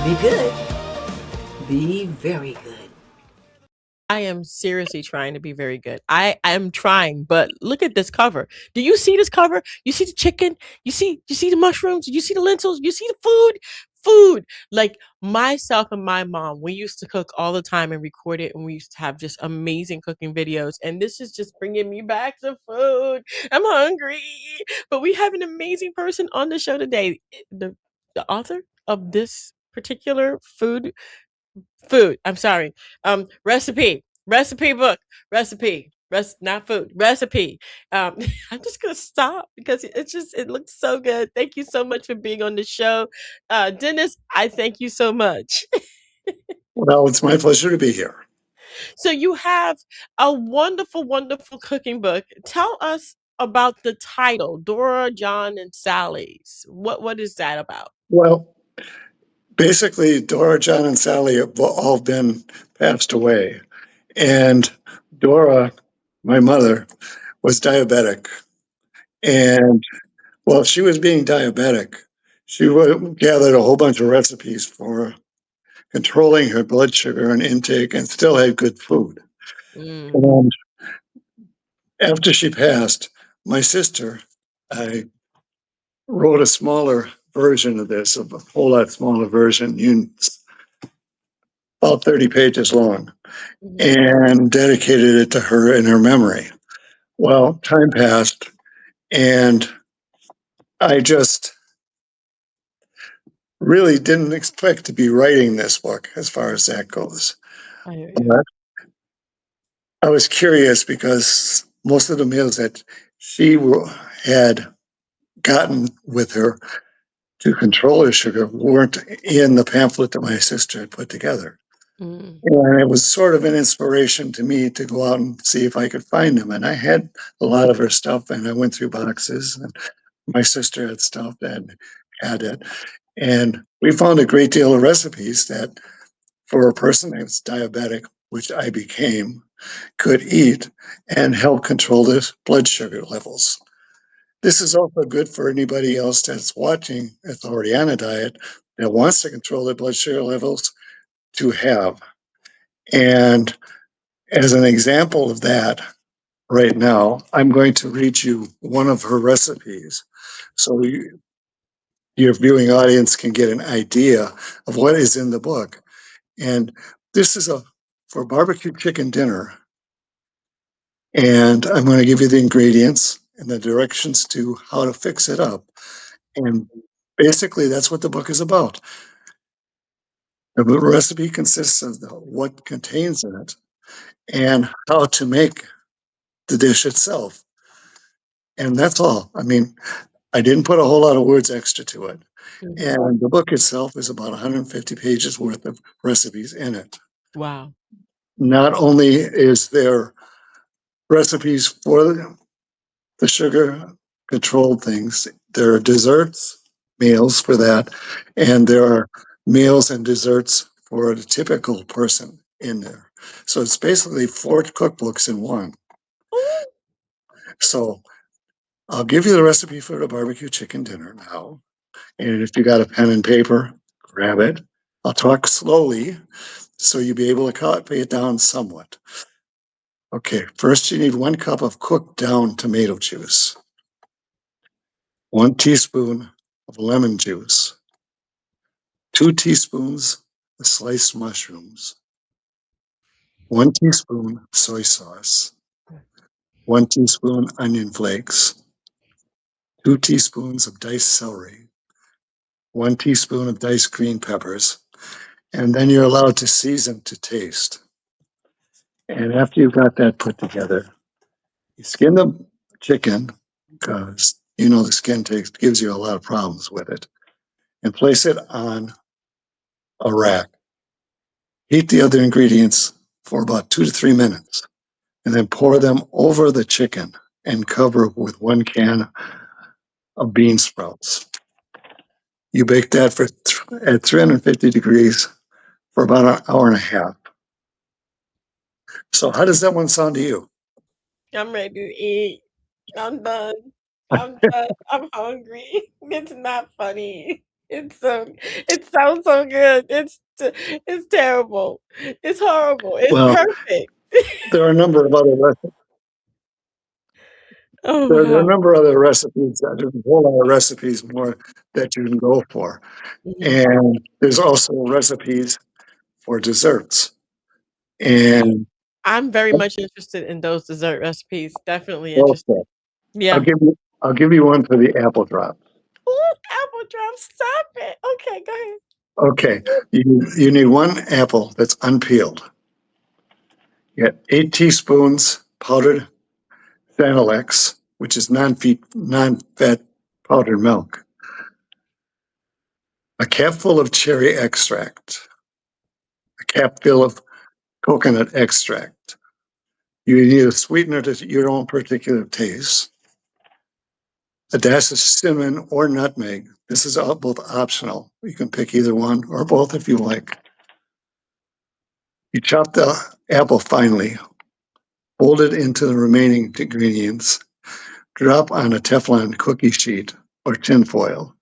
Be good. Be very good. I am seriously trying to be very good. I am trying, but look at this cover. Do you see this cover? You see the chicken? You see the mushrooms? You see the lentils? You see the food? Food. Like myself and my mom, we used to cook all the time and record it, and we used to have just amazing cooking videos. And this is just bringing me back to food. I'm hungry, but we have an amazing person on the show today. The author of this particular food. I'm sorry. Recipe book, not food, recipe. Um, I'm just gonna stop because it looks so good. Thank you so much for being on the show, Dennis. I thank you so much. Well, it's my pleasure to be here. So you have a wonderful, wonderful cooking book. Tell us about the title, Dora, John, and Sally's. What is that about? Well, basically, Dora, John, and Sally have all been passed away. And Dora, my mother, was diabetic. And while she was being diabetic, she gathered a whole bunch of recipes for controlling her blood sugar and intake and still had good food. Mm. And after she passed, my sister, I wrote a smaller version of this, a whole lot smaller version, about 30 pages long, Mhm. and dedicated it to her in her memory. Well, time passed, and I just really didn't expect to be writing this book as far as that goes. I hear you. But I was curious because most of the meals that she had gotten with her to control her sugar weren't in the pamphlet that my sister had put together. Mm. And it was sort of an inspiration to me to go out and see if I could find them. And I had a lot of her stuff, and I went through boxes, and my sister had stuff that had it. And we found a great deal of recipes that, for a person that's diabetic, which I became, could eat and help control their blood sugar levels. This is also good for anybody else that's watching that's already on a diet that wants to control their blood sugar levels to have. And as an example of that, right now, I'm going to read you one of her recipes so your viewing audience can get an idea of what is in the book. And this is for barbecue chicken dinner. And I'm going to give you the ingredients and the directions to how to fix it up. And basically, that's what the book is about. The recipe consists of what contains in it and how to make the dish itself. And that's all. I mean, I didn't put a whole lot of words extra to it. Mhm. And the book itself is about 150 pages worth of recipes in it. Wow. Not only is there recipes for the sugar controlled things, there are desserts, meals for that, and there are meals and desserts for the typical person in there. So it's basically 4 cookbooks in one. Ooh. So I'll give you the recipe for the barbecue chicken dinner now. And if you got a pen and paper, grab it. I'll talk slowly so you'll be able to copy it down somewhat. Okay, first you need 1 cup of cooked down tomato juice, 1 teaspoon of lemon juice, 2 teaspoons of sliced mushrooms, 1 teaspoon soy sauce, 1 teaspoon onion flakes, 2 teaspoons of diced celery, 1 teaspoon of diced green peppers, and then you're allowed to season to taste. And after you've got that put together, you skin the chicken because the skin gives you a lot of problems with it, and place it on a rack. Heat the other ingredients for about 2 to 3 minutes, and then pour them over the chicken and cover with 1 can of bean sprouts. You bake that at 350 degrees for about an hour and a half. So, how does that one sound to you? I'm ready to eat. I'm done. I'm done. I'm hungry. It's not funny. It's so it sounds so good. It's terrible. It's horrible. It's Well, perfect. there are a number of other Oh there are a wow. number of other recipes. There's a whole lot of recipes more that you can go for, Mhm. and there's also recipes for desserts. And I'm very much interested in those dessert recipes. Definitely interested. okay, I'll Yeah. give you I'll give you one for the apple drop. Ooh, apple drop, stop it. Okay, go ahead. Okay, you need one apple that's unpeeled. You got 8 teaspoons powdered Vanillex, which is non-fat powdered milk. A capful of cherry extract. A capful of coconut extract. You need a sweetener to your own particular taste. A dash of cinnamon or nutmeg. This is all both optional. You can pick either one or both if you like. You chop the apple finely, fold it into the remaining ingredients, drop on a Teflon cookie sheet or tin foil.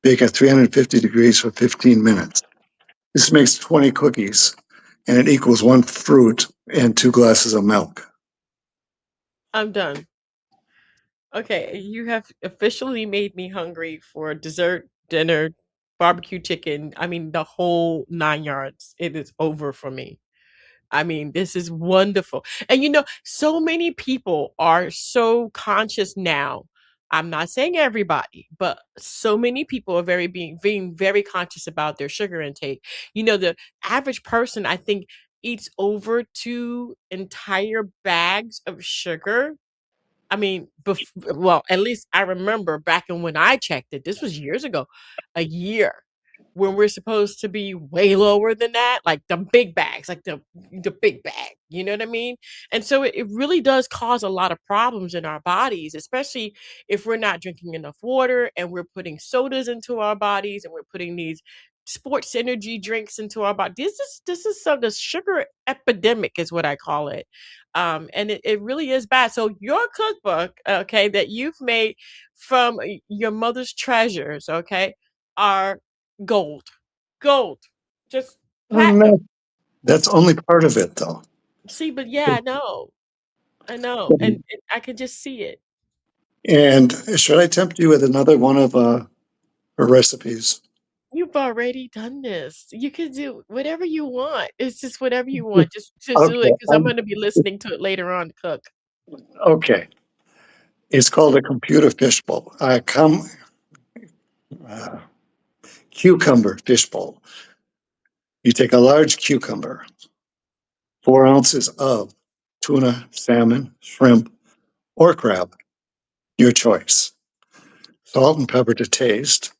Bake at 350 degrees for 15 minutes. This makes 20 cookies, and it equals one fruit and 2 glasses of milk. I'm done. Okay, you have officially made me hungry for dessert, dinner, barbecue chicken. I mean, the whole 9 yards. It is over for me. I mean, this is wonderful. And so many people are so conscious now. I'm not saying everybody, but so many people are being very conscious about their sugar intake. The average person, I think, eats over 2 entire bags of sugar. I mean, well, at least I remember back in when I checked it, this was years ago, a year when we're supposed to be way lower than that, like the big bags, like the big bag, you know what I mean? And so it really does cause a lot of problems in our bodies, especially if we're not drinking enough water and we're putting sodas into our bodies and we're putting these sports energy drinks into our body. This is some the sugar epidemic is what I call it. And it really is bad. So your cookbook, okay, that you've made from your mother's treasures, okay, are gold. Gold. Just platinum. No, that's only part of it, though. See, but yeah, I know. I know. And I can just see it. And should I tempt you with another one of her recipes? You've already done this. You can do whatever you want. It's just whatever you want. Just do Okay, it because I'm going to be listening to it later on to cook. okay. It's called a computer fishbowl. Uh, cucumber fishbowl. You take a large cucumber, 4 ounces of tuna, salmon, shrimp, or crab, your choice. Salt and pepper to taste,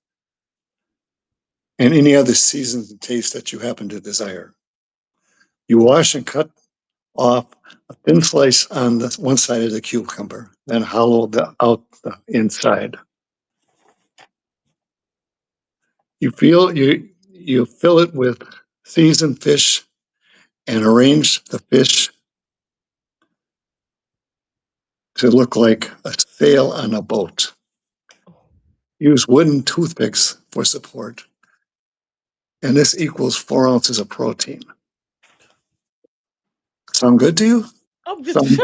and any other seasons and taste that you happen to desire. You wash and cut off a thin slice on the one side of the cucumber, then hollow out the inside. You fill it with seasoned fish and arrange the fish to look like a sail on a boat. Use wooden toothpicks for support, and this equals 4 ounces of protein. Sound good to you? Oh, Sound,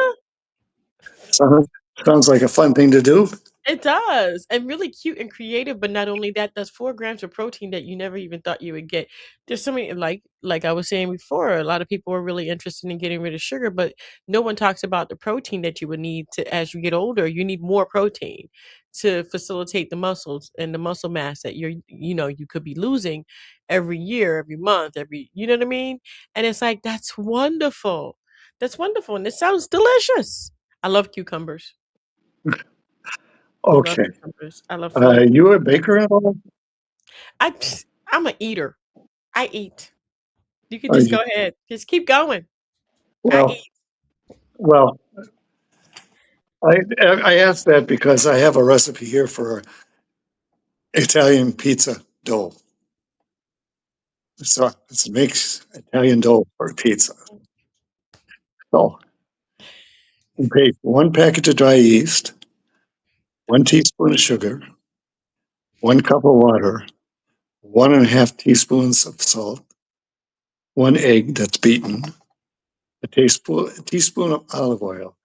sound, sounds like a fun thing to do? it does, and really cute and creative. But not only that, that's 4 grams of protein that you never even thought you would get. There's so many, like I was saying before, a lot of people are really interested in getting rid of sugar, but no one talks about the protein that you would need to as you get older. You need more protein to facilitate the muscles and the muscle mass that you could be losing every year, every month, you know what I mean? And it's like that's wonderful. That's wonderful, and it sounds delicious. I love cucumbers. I love Okay. cucumbers. I love fruit. You a baker at all? I I'm a eater. I eat. You can Are just go you, ahead. Just keep going. I well, eat. well, I asked that because I have a recipe here for Italian pizza dough. So it makes Italian dough for pizza. So you take 1 package of dry yeast, 1 teaspoon of sugar, 1 cup of water, 1.5 teaspoons of salt, 1 egg that's beaten, a teaspoon of olive oil,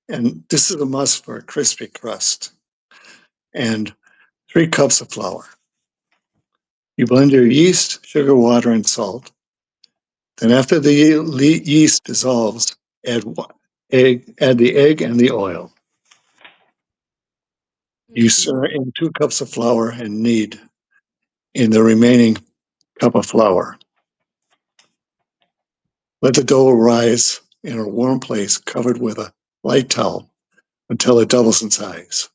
and this is a must for a crispy crust, and 3 cups of flour. You blend your yeast, sugar, water, and salt. Then after the yeast dissolves, add the egg and the oil. You stir in 2 cups of flour and knead in the remaining cup of flour. Let the dough rise in a warm place covered with a light towel until it doubles in size.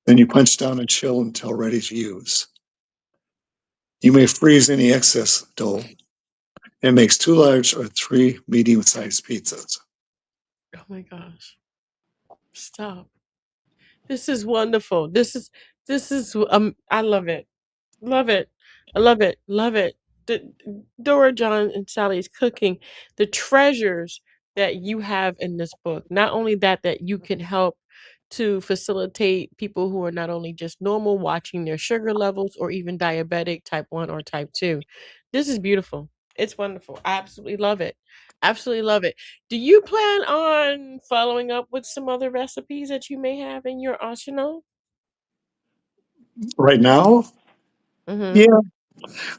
Then you punch down and chill until ready to use. You may freeze any excess dough. It makes 2 large or 3 medium-sized pizzas. Oh my gosh. Stop. This is wonderful. This is I love it. Love it. I love it. Love it. The, Dora, John, and Sally's cooking, the treasures that you have in this book. Not only that, that you can help to facilitate people who are not only just normal, watching their sugar levels, or even diabetic, type 1 or type 2. This is beautiful. It's wonderful. I absolutely love it. Absolutely love it. Do you plan on following up with some other recipes that you may have in your arsenal? Right now, Mm-hmm. yeah.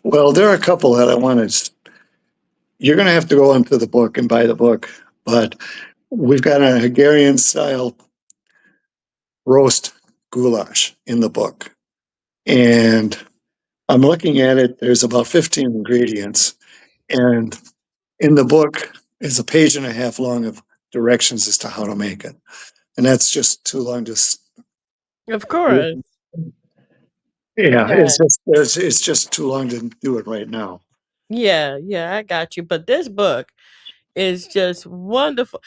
Well, there are a couple that I want to. You're going to have to go into the book and buy the book, but we've got a Hungarian style roast goulash in the book. And I'm looking at it, there's about 15 ingredients. And in the book is a page and a half long of directions as to how to make it. And that's just too long to. Of course. Yeah, Yeah. it's just too long to do it right now. Yeah, yeah, I got you. But this book is just wonderful.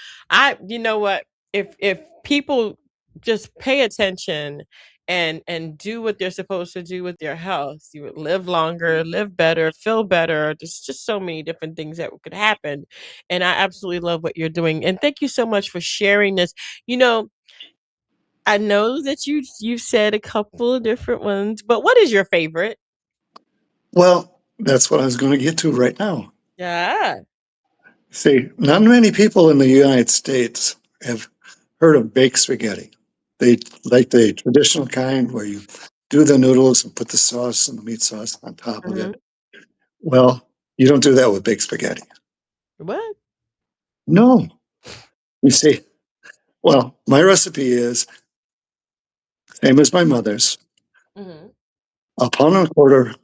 You know what? If people just pay attention and do what they're supposed to do with their health, you would live longer, live better, feel better. There's just so many different things that could happen. And I absolutely love what you're doing. And thank you so much for sharing this. You know, I know that you've said a couple of different ones, but what is your favorite? Well, that's what I was going to get to right now. Yeah. See, not many people in the United States have heard of baked spaghetti. They like the traditional kind where you do the noodles and put the sauce and the meat sauce on top of Hmm. it. Well, you don't do that with baked spaghetti. What? No. You see, well, my recipe is same as my mother's. Hmm. A pound and a quarter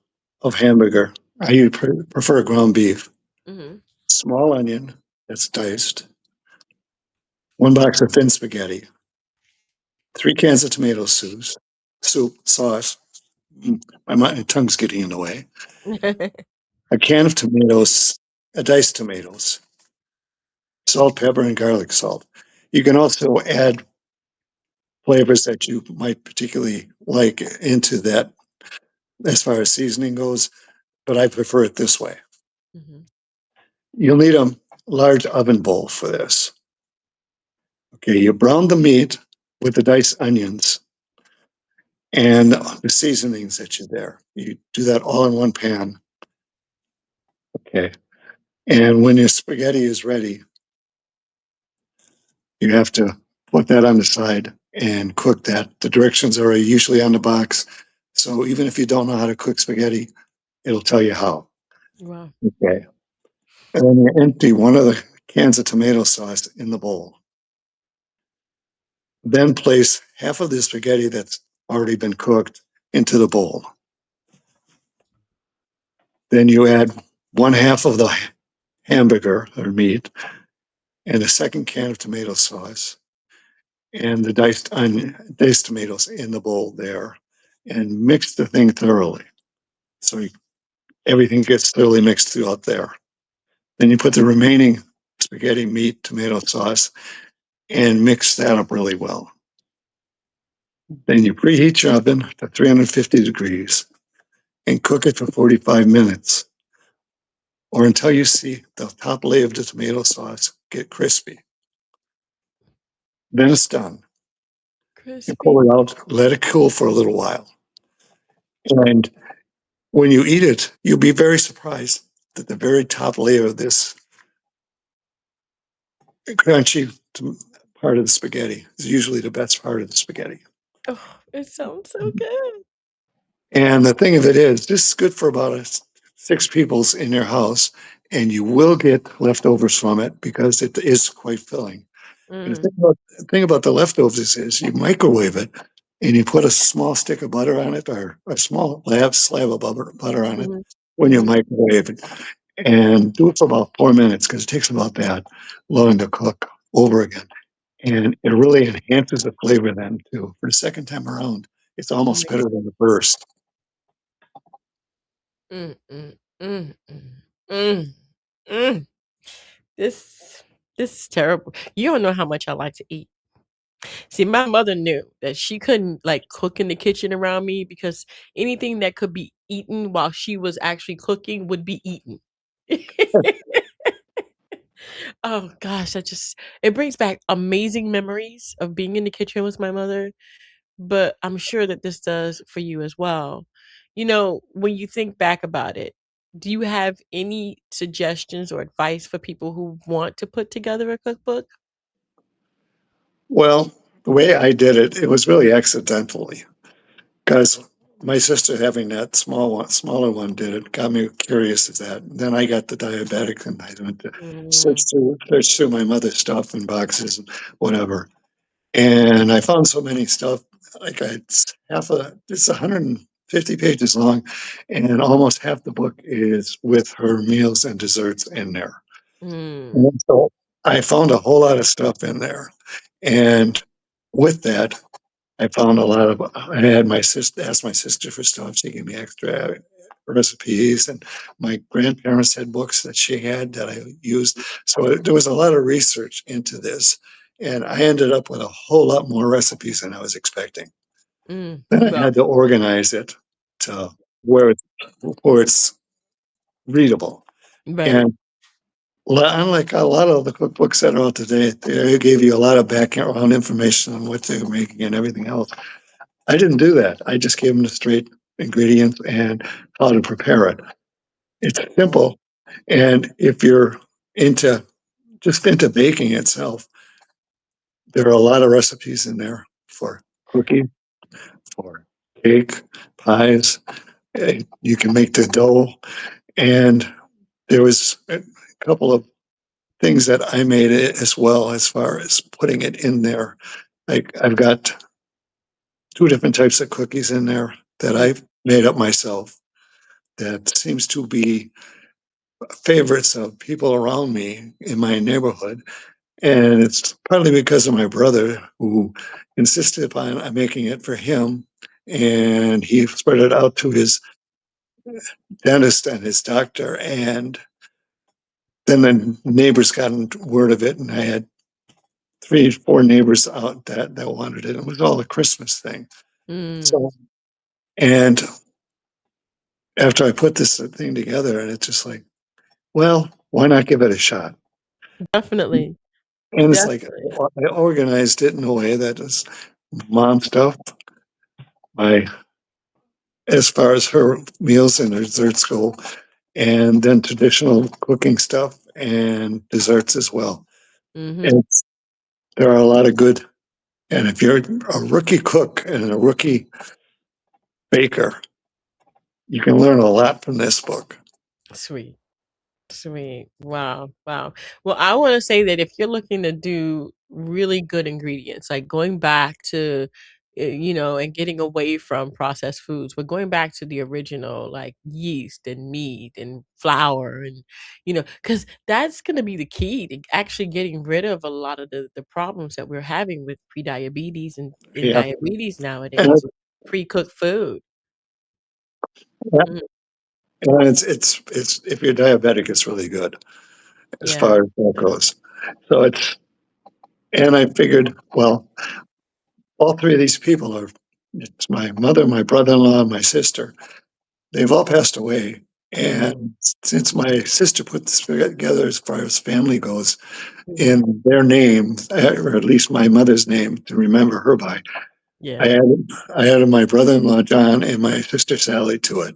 of hamburger. Prefer ground beef. Hmm. Small onion that's diced. 1 box of thin spaghetti. 3 cans of tomato soup sauce. My tongue's getting in the way. A can of tomatoes, diced tomatoes, salt, pepper, and garlic salt. You can also add flavors that you might particularly like into that as far as seasoning goes, but I prefer it this way. Hmm. You'll need a large oven bowl for this. Okay, you brown the meat with the diced onions and the seasonings that you there. You do that all in one pan. Okay. And when your spaghetti is ready, you have to put that on the side and cook that. The directions are usually on the box. So even if you don't know how to cook spaghetti, it'll tell you how. Wow. Okay. And then you empty one of the cans of tomato sauce in the bowl. Then place half of the spaghetti that's already been cooked into the bowl. Then you add 1/2 of the hamburger or meat and a second can of tomato sauce and the diced tomatoes in the bowl there, and mix the thing thoroughly. So everything gets thoroughly mixed throughout there. Then you put the remaining spaghetti, meat, tomato sauce, and mix that up really well. Then you preheat your oven to 350 degrees and cook it for 45 minutes or until you see the top layer of the tomato sauce get crispy. Then it's done. You pull Crispy. it out, let it cool for a little while. And when you eat it, you'll be very surprised that the very top layer of this crunchy part of the spaghetti is usually the best part of the spaghetti. Oh, it sounds so good. And the thing of it is, this is good for about six people's in your house, and you will get leftovers from it because it is quite filling. And Mm, the thing about the leftovers is you microwave it and you put a small stick of butter on it or a small slab of butter on it mhm, when you mhm. microwave it. And do it for about 4 minutes because it takes about that long to cook over again. And it really enhances the flavor then too. For the second time around, it's almost better Amazing. than the first. Mm, mm, mm, mm, mm, mm. This this is terrible. You don't know how much I like to eat. See, my mother knew that she couldn't like cook in the kitchen around me because anything that could be eaten while she was actually cooking would be eaten. Oh gosh, that just it brings back amazing memories of being in the kitchen with my mother, but I'm sure that this does for you as well. You know, when you think back about it, do you have any suggestions or advice for people who want to put together a cookbook? Well, the way I did it, it was really accidentally because my sister having that smaller one did it, got me curious as that. Then I got the diabetic and I went to Mm, search through my mother's stuff and boxes and whatever. And I found so many stuff, like it's it's 150 pages long, and almost half the book is with her meals and desserts in there. mm, And so I found a whole lot of stuff in there. And with that, I found a lot of, I had my sister, asked my sister for stuff. She gave me extra recipes, and my grandparents had books that she had that I used. So there was a lot of research into this. And I ended up with a whole lot more recipes than I was expecting. mm. Then I Well, had to organize it to where it's, where it's readable. right. And unlike a lot of the cookbooks that are out today, they gave you a lot of background information on what they're making and everything else. I didn't do that. I just gave them the straight ingredients and how to prepare it. It's simple. And if you're into into baking itself, there are a lot of recipes in there for cookies, for cake, pies. You can make the dough. And there was a couple of things that I made it as well as far as putting it in there. Like I've got two different types of cookies in there that Mm, I've made up myself that seems to be favorites of people around me in my neighborhood. And it's partly because of my brother who insisted upon making it for him. And he spread it out to his dentist and his doctor. And then the neighbors got word of it. And I had three, four neighbors out that wanted it. It was all a Christmas thing. mm. So, and after I put this thing together, and it's just like, well, why not give it a shot? Definitely. And it's like Definitely. I organized it in a way that is mom stuff, my as far as her meals and her desserts go, and then traditional cooking stuff and desserts as well. Mhm. And there are a lot of good. And if you're a rookie cook and a rookie baker, you can learn a lot from this book. Sweet. Sweet. Wow. Wow. Well, I want to say that if you're looking to do really good ingredients, like going back to, and getting away from processed foods, but going back to the original, like yeast and meat and flour, and, because that's going to be the key to actually getting rid of a lot of the problems that we're having with prediabetes and Yeah. diabetes And, nowadays, pre-cooked food. Mhm. and it's if you're diabetic, it's really good as Yeah. far as that goes. So and I figured, well, all three of these people it's my mother, my brother-in-law, and my sister. They've all passed away. Mm, And since my sister put this together as far as family goes, mhm. in their name, or at least my mother's name to remember her by, Yeah. I added, I added my brother-in-law John and my sister Sally to it.